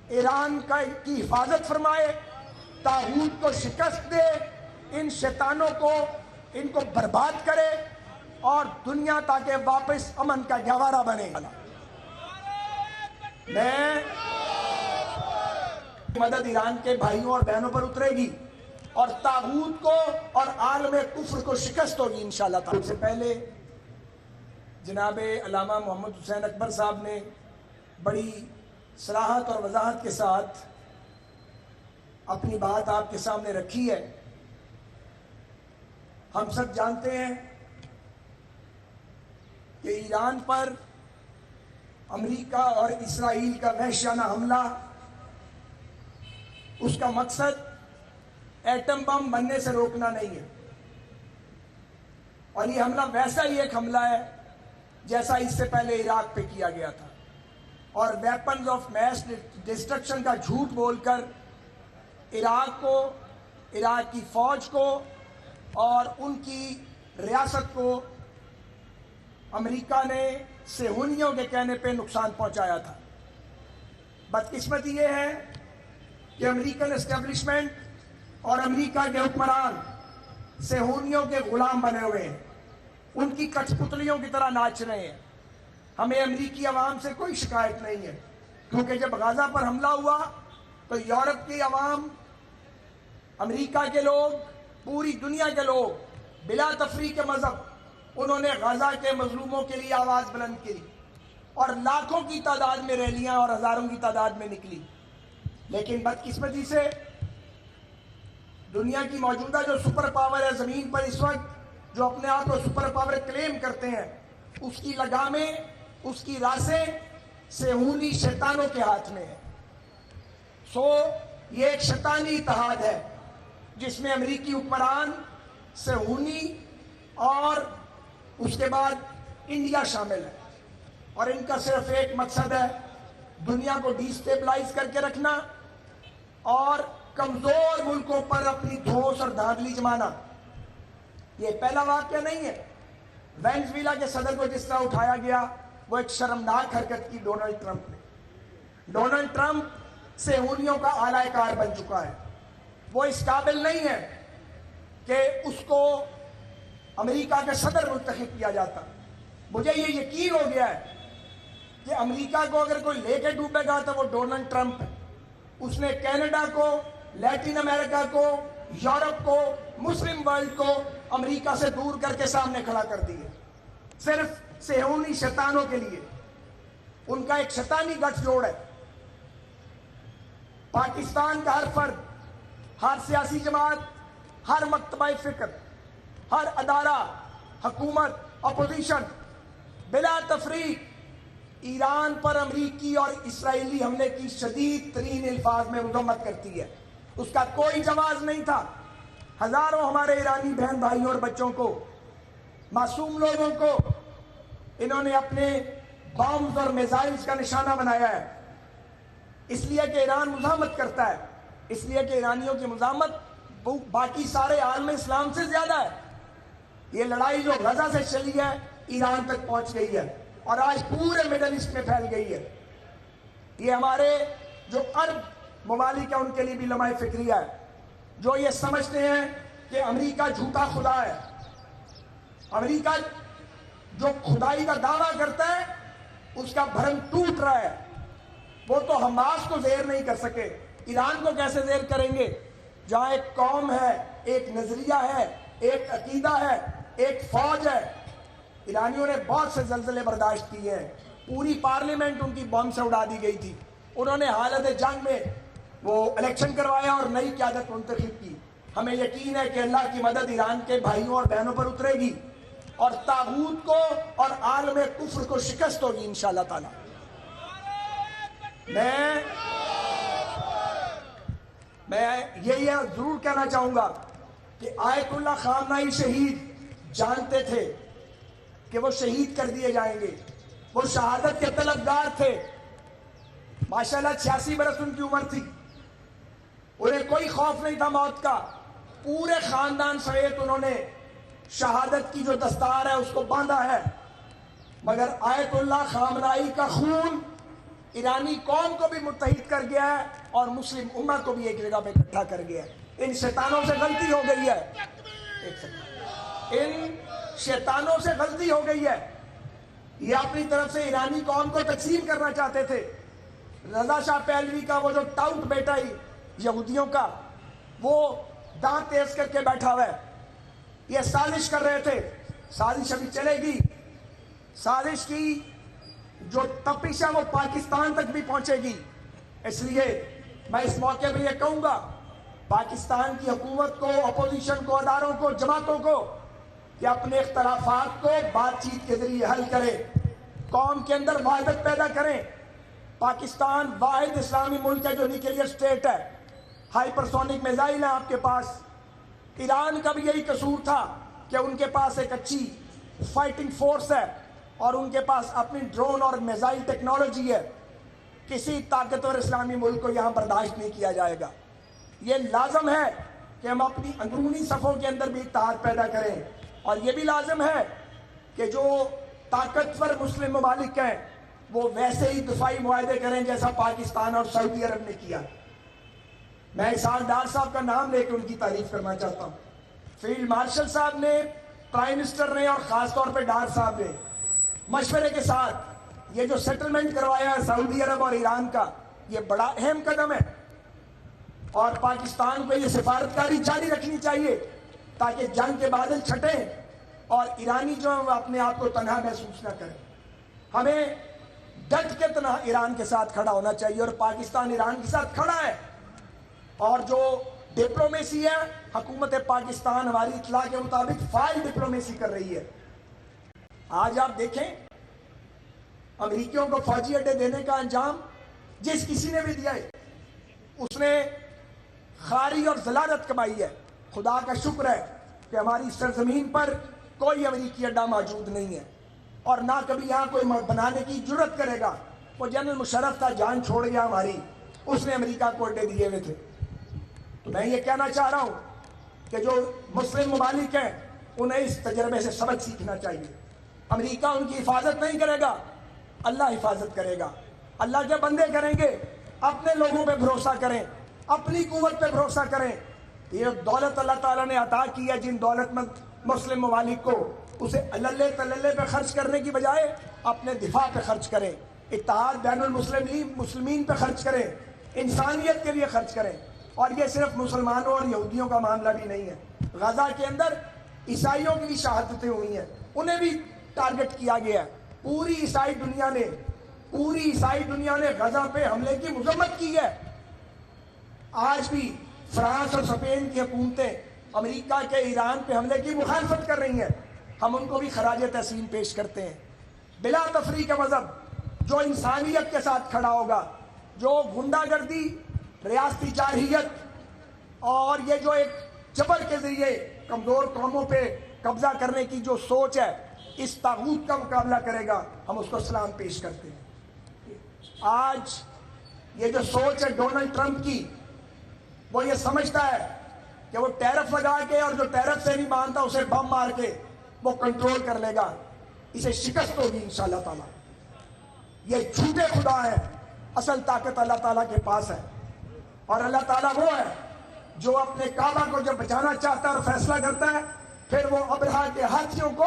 ایران کی حفاظت فرمائے، طاغوت کو شکست دے، ان شیطانوں کو ان کو برباد کرے اور دنیا تاکہ واپس امن کا گہوارہ بنے۔ میں مدد ایران کے بھائیوں اور بہنوں پر اترے گی اور طاغوت کو اور عالم کفر کو شکست ہوگی انشاءاللہ تعالی۔ سب سے پہلے جناب علامہ محمد حسین اکبر صاحب نے بڑی صراحت اور وضاحت کے ساتھ اپنی بات آپ کے سامنے رکھی ہے۔ ہم سب جانتے ہیں کہ ایران پر امریکہ اور اسرائیل کا وحشیانہ حملہ، اس کا مقصد ایٹم بم بننے سے روکنا نہیں ہے، اور یہ حملہ ویسا ہی ایک حملہ ہے جیسا اس سے پہلے عراق پہ کیا گیا تھا، اور ویپنز آف میس ڈسٹرکشن کا جھوٹ بول کر عراق کو، عراق کی فوج کو اور ان کی ریاست کو امریکہ نے صہیونیوں کے کہنے پہ نقصان پہنچایا تھا۔ بدقسمتی یہ ہے کہ امریکن اسٹیبلشمنٹ اور امریکہ کے حکمران صہیونیوں کے غلام بنے ہوئے ہیں، ان کی کٹھ پتلیوں کی طرح ناچ رہے ہیں۔ ہمیں امریکی عوام سے کوئی شکایت نہیں ہے، کیونکہ جب غزہ پر حملہ ہوا تو یورپ کی عوام، امریکہ کے لوگ، پوری دنیا کے لوگ بلا تفریق مذہب انہوں نے غزہ کے مظلوموں کے لیے آواز بلند کی اور لاکھوں کی تعداد میں ریلیاں اور ہزاروں کی تعداد میں نکلی۔ لیکن بدقسمتی سے دنیا کی موجودہ جو سپر پاور ہے زمین پر اس وقت، جو اپنے آپ کو سپر پاور کلیم کرتے ہیں، اس کی لگامیں، اس کی راسیں صہیونی شیطانوں کے ہاتھ میں ہے۔ یہ ایک شیطانی اتحاد ہے جس میں امریکی حکمران، صہیونی اور اس کے بعد انڈیا شامل ہے، اور ان کا صرف ایک مقصد ہے، دنیا کو ڈی سٹیبلائز کر کے رکھنا اور کمزور ملکوں پر اپنی دھوس اور دھاندلی جمانا۔ یہ پہلا واقعہ نہیں ہے۔ وینزویلا کے صدر کو جس طرح اٹھایا گیا، وہ ایک شرمناک حرکت کی ڈونلڈ ٹرمپ نے۔ ڈونلڈ ٹرمپ صہیونیوں کا اعلی کار بن چکا ہے، وہ اس قابل نہیں ہے کہ اس کو امریکہ کا صدر منتخب کیا جاتا۔ مجھے یہ یقین ہو گیا ہے کہ امریکہ کو اگر کوئی لے کے ڈوبے گا تو وہ ڈونلڈ ٹرمپ ہے۔ اس نے کینیڈا کو، لیٹن امریکہ کو، یورپ کو، مسلم ورلڈ کو امریکہ سے دور کر کے سامنے کھڑا کر دیا، صرف صہیونی شیطانوں کے لیے۔ ان کا ایک شیطانی گٹھ جوڑ ہے۔ پاکستان کا ہر فرد، ہر سیاسی جماعت، ہر مکتبہ فکر، ہر ادارہ، حکومت، اپوزیشن بلا تفریق ایران پر امریکی اور اسرائیلی حملے کی شدید ترین الفاظ میں مذمت کرتی ہے۔ اس کا کوئی جواز نہیں تھا۔ ہزاروں ہمارے ایرانی بہن بھائیوں اور بچوں کو، معصوم لوگوں کو انہوں نے اپنے بامز اور میزائلز کا نشانہ بنایا ہے، اس لیے کہ ایران مزاحمت کرتا ہے، اس لیے کہ ایرانیوں کی مزاحمت باقی سارے عالم اسلام سے زیادہ ہے۔ یہ لڑائی جو غزہ سے چلی ہے ایران تک پہنچ گئی ہے اور آج پورے مڈل ایسٹ میں پھیل گئی ہے۔ یہ ہمارے جو عرب ممالک ہیں ان کے لیے بھی لمحہ فکریہ ہے، جو یہ سمجھتے ہیں کہ امریکہ جھوٹا خدا ہے۔ امریکہ جو خدائی کا دعویٰ کرتا ہے اس کا بھرم ٹوٹ رہا ہے۔ وہ تو حماس کو زیر نہیں کر سکے، ایران کو کیسے زیر کریں گے؟ جہاں ایک قوم ہے، ایک نظریہ ہے، ایک عقیدہ ہے، ایک فوج ہے۔ ایرانیوں نے بہت سے زلزلے برداشت کیے ہیں، پوری پارلیمنٹ ان کی بم سے اڑا دی گئی تھی۔ انہوں نے حالت جنگ میں وہ الیکشن کروایا اور نئی قیادت منتخب کی۔ ہمیں یقین ہے کہ اللہ کی مدد ایران کے بھائیوں اور بہنوں پر اترے گی اور طاغوت کو اور عالم کفر کو شکست ہوگی انشاءاللہ تعالی۔ میں یہ ضرور کہنا چاہوں گا کہ آیت اللہ خامنائی شہید جانتے تھے کہ وہ شہید کر دیے جائیں گے، وہ شہادت کے طلبگار تھے۔ ماشاءاللہ 86 برس ان کی عمر تھی، انہیں کوئی خوف نہیں تھا موت کا۔ پورے خاندان سمیت انہوں نے شہادت کی جو دستار ہے اس کو باندھا ہے، مگر آیت اللہ خامنائی کا خون ایرانی قوم کو بھی متحد کر گیا ہے اور مسلم امت کو بھی ایک جگہ پہ اکٹھا کر گیا ہے۔ ان شیطانوں سے غلطی ہو گئی ہے، ان شیطانوں سے غلطی ہو گئی ہے۔ یہ اپنی طرف سے ایرانی قوم کو تقسیم کرنا چاہتے تھے۔ رضا شاہ پہلوی کا وہ جو ٹاؤٹ بیٹا ہی یہودیوں کا، وہ دانت تیز کر کے بیٹھا ہوا ہے۔ یہ سازش کر رہے تھے، سازش ابھی چلے گی، سازش کی جو تپش ہے وہ پاکستان تک بھی پہنچے گی۔ اس لیے میں اس موقع پہ یہ کہوں گا پاکستان کی حکومت کو، اپوزیشن کو، اداروں کو، جماعتوں کو کہ اپنے اختلافات کو بات چیت کے ذریعے حل کریں، قوم کے اندر وحدت پیدا کریں۔ پاکستان واحد اسلامی ملک ہے جو نیوکلیئر سٹیٹ ہے، ہائپرسونک میزائل ہے آپ کے پاس۔ ایران کا بھی یہی قصور تھا کہ ان کے پاس ایک اچھی فائٹنگ فورس ہے اور ان کے پاس اپنی ڈرون اور میزائل ٹیکنالوجی ہے۔ کسی طاقتور اسلامی ملک کو یہاں برداشت نہیں کیا جائے گا۔ یہ لازم ہے کہ ہم اپنی اندرونی صفوں کے اندر بھی اتحاد پیدا کریں، اور یہ بھی لازم ہے کہ جو طاقتور مسلم ممالک ہیں وہ ویسے ہی دفاعی معاہدے کریں جیسا پاکستان اور سعودی عرب نے کیا۔ میں اسحاق ڈار صاحب کا نام لے کے ان کی تعریف کرنا چاہتا ہوں۔ فیلڈ مارشل صاحب نے، پرائم منسٹر نے اور خاص طور پہ ڈار صاحب نے مشورے کے ساتھ یہ جو سیٹلمنٹ کروایا ہے سعودی عرب اور ایران کا، یہ بڑا اہم قدم ہے، اور پاکستان کو یہ سفارتکاری جاری رکھنی چاہیے تاکہ جنگ کے بادل چھٹیں اور ایرانی جو ہیں وہ اپنے آپ کو تنہا محسوس نہ کریں۔ ہمیں ڈٹ کے تنہا ایران کے ساتھ کھڑا ہونا چاہیے، اور پاکستان ایران کے ساتھ کھڑا ہے۔ اور جو ڈپلومیسی ہے، حکومت پاکستان ہماری اطلاع کے مطابق فائل ڈپلومیسی کر رہی ہے۔ آج آپ دیکھیں امریکیوں کو فوجی اڈے دینے کا انجام جس کسی نے بھی دیا ہے اس نے خاری اور ذلالت کمائی ہے۔ خدا کا شکر ہے کہ ہماری سرزمین پر کوئی امریکی اڈا موجود نہیں ہے، اور نہ کبھی یہاں کوئی بنانے کی جرت کرے گا۔ وہ جنرل مشرف تھا، جان چھوڑ گیا ہماری، اس نے امریکہ کو اڈے دیے ہوئے تھے۔ تو میں یہ کہنا چاہ رہا ہوں کہ جو مسلم ممالک ہیں انہیں اس تجربے سے سبق سیکھنا چاہیے۔ امریکہ ان کی حفاظت نہیں کرے گا، اللہ حفاظت کرے گا۔ اللہ کے بندے کریں گے، اپنے لوگوں پہ بھروسہ کریں، اپنی قوت پہ بھروسہ کریں۔ یہ دولت اللہ تعالیٰ نے عطا کی ہے جن دولت مند مسلم ممالک کو، اسے اللہ تللے پہ خرچ کرنے کی بجائے اپنے دفاع پہ خرچ کریں، اتحاد بین المسلمین پہ خرچ کریں، انسانیت کے لیے خرچ کریں۔ اور یہ صرف مسلمانوں اور یہودیوں کا معاملہ بھی نہیں ہے، غزہ کے اندر عیسائیوں کی بھی شہادتیں ہوئی ہیں، انہیں بھی ٹارگٹ کیا گیا ہے۔ پوری عیسائی دنیا نے غزہ پہ حملے کی مذمت کی ہے۔ آج بھی فرانس اور اسپین کی حکومتیں امریکہ کے ایران پہ حملے کی مخالفت کر رہی ہیں، ہم ان کو بھی خراج تحسین پیش کرتے ہیں۔ بلا تفریق مذہب جو انسانیت کے ساتھ کھڑا ہوگا، جو غنڈہ گردی، ریاستی جارحیت اور یہ جو ایک جبر کے ذریعے کمزور قوموں پہ قبضہ کرنے کی جو سوچ ہے، اس طاغوت کا مقابلہ کرے گا، ہم اس کو سلام پیش کرتے ہیں۔ آج یہ جو سوچ ہے ڈونلڈ ٹرمپ کی، وہ یہ سمجھتا ہے کہ وہ ٹیرف لگا کے اور جو ٹیرف سے نہیں مانتا اسے بم مار کے وہ کنٹرول کر لے گا، اسے شکست ہوگی انشاءاللہ تعالیٰ۔ یہ جھوٹے خدا ہے، اصل طاقت اللہ تعالیٰ کے پاس ہے، اور اللہ تعالیٰ وہ ہے جو اپنے کعبہ کو جب بچانا چاہتا ہے اور فیصلہ کرتا ہے، پھر وہ ابرہا کے ہاتھیوں کو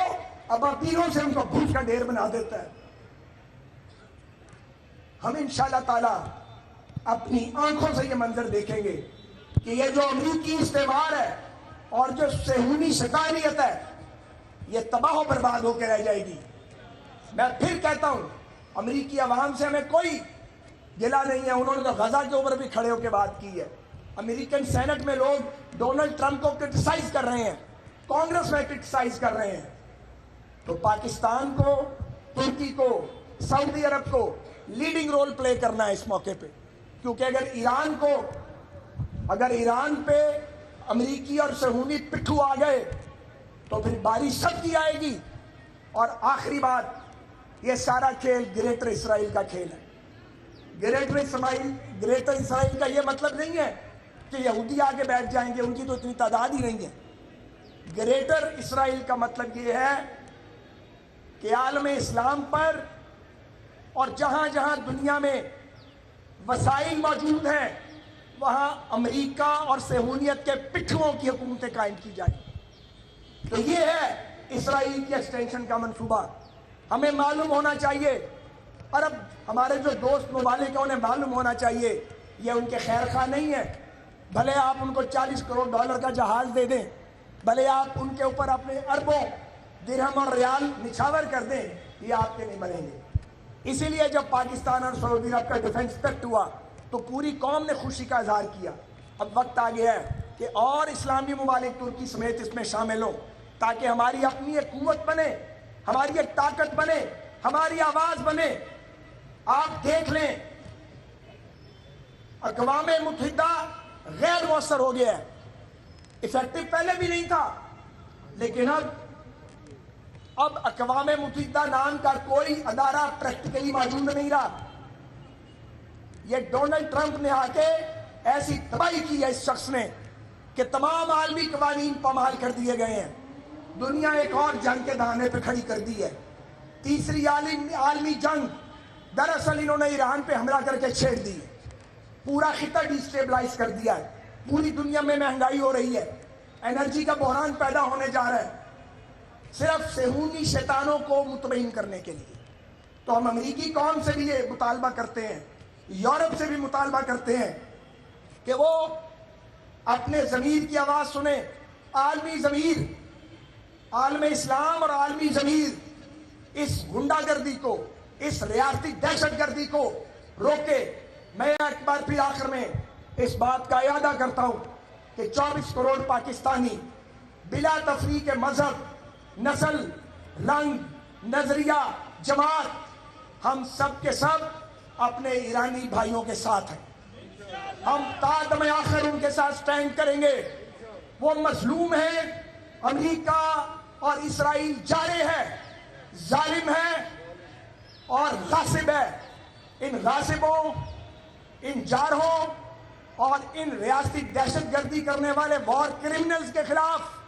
ابابیلوں سے ان کو بھوج کا ڈھیر بنا دیتا ہے۔ ہم انشاءاللہ تعالیٰ اپنی آنکھوں سے یہ منظر دیکھیں گے کہ یہ جو امریکی استعمار ہے اور جو صہیونی شکاریت ہے، یہ تباہ و برباد ہو کے رہ جائے گی۔ میں پھر کہتا ہوں، امریکی عوام سے ہمیں کوئی گلہ نہیں ہے، انہوں نے تو غزہ کے اوپر بھی کھڑے ہو کے بات کی ہے۔ امریکن سینٹ میں لوگ ڈونلڈ ٹرمپ کو کرٹیسائز کر رہے ہیں، کانگریس میں کرٹیسائز کر رہے ہیں۔ تو پاکستان کو، ترکی کو، سعودی عرب کو لیڈنگ رول پلے کرنا ہے اس موقع پہ، کیونکہ اگر ایران پہ امریکی اور صہیونی پٹھو آ گئے تو پھر باری سب کی آئے گی۔ اور آخری بات، یہ سارا کھیل گریٹر اسرائیل کا کھیل ہے۔ گریٹر اسرائیل کا یہ مطلب نہیں ہے کہ یہودی آگے بیٹھ جائیں گے، ان کی تو اتنی تعداد ہی نہیں ہے۔ گریٹر اسرائیل کا مطلب یہ ہے کہ عالم اسلام پر اور جہاں جہاں دنیا میں وسائل موجود ہیں، وہاں امریکہ اور صہیونیت کے پٹھوں کی حکومتیں قائم کی جائیں۔ تو یہ ہے اسرائیل کی ایکسٹینشن کا منصوبہ۔ ہمیں معلوم ہونا چاہیے، عرب ہمارے جو دوست ممالک ہیں انہیں معلوم ہونا چاہیے یہ ان کے خیر خواہ نہیں ہے۔ بھلے آپ ان کو $40 کروڑ کا جہاز دے دیں، بھلے آپ ان کے اوپر اپنے اربوں درہم اور ریال نچھاور کر دیں، یہ آپ کے نہیں بنیں گے۔ اسی لیے جب پاکستان اور سعودی عرب کا ڈیفنس پیکٹ ہوا تو پوری قوم نے خوشی کا اظہار کیا۔ اب وقت آ گیا ہے کہ اور اسلامی ممالک ترکی سمیت اس میں شامل ہوں، تاکہ ہماری اپنی ایک قوت بنے، ہماری ایک طاقت بنے، ہماری آواز بنے۔ آپ دیکھ لیں، اقوام متحدہ غیر مؤثر ہو گیا ہے، افیکٹو پہلے بھی نہیں تھا، لیکن اب اقوام متحدہ نام کا کوئی ادارہ پریکٹیکلی موجود نہیں رہا۔ یہ ڈونلڈ ٹرمپ نے آ کے ایسی تباہی کی ہے اس شخص نے کہ تمام عالمی قوانین پامال کر دیے گئے ہیں۔ دنیا ایک اور جنگ کے دہانے پہ کھڑی کر دی ہے، تیسری عالمی جنگ۔ دراصل انہوں نے ایران پہ حملہ کر کے چھیڑ دی ہے، پورا خطہ ڈیسٹیبلائز کر دیا ہے، پوری دنیا میں مہنگائی ہو رہی ہے، انرجی کا بحران پیدا ہونے جا رہا ہے، صرف صہیونی شیطانوں کو مطمئن کرنے کے لیے۔ تو ہم امریکی قوم سے بھی یہ مطالبہ کرتے ہیں، یورپ سے بھی مطالبہ کرتے ہیں کہ وہ اپنے ضمیر کی آواز سنیں۔ عالمی ضمیر، عالم اسلام اور عالمی ضمیر اس غنڈہ گردی کو، اس ریاستی دہشت گردی کو روکے۔ میں ایک بار پھر آخر میں اس بات کا اعادہ کرتا ہوں کہ 24 کروڑ پاکستانی بلا تفریق مذہب، نسل، رنگ، نظریہ، جماعت، ہم سب کے سب اپنے ایرانی بھائیوں کے ساتھ ہیں۔ ہم تا دم آخر ان کے ساتھ سٹینڈ کریں گے۔ وہ مظلوم ہیں، امریکہ اور اسرائیل جارح ہے، ظالم ہے اور غاصب ہے۔ ان غاصبوں، ان جارحوں اور ان ریاستی دہشت گردی کرنے والے وار کرمنلز کے خلاف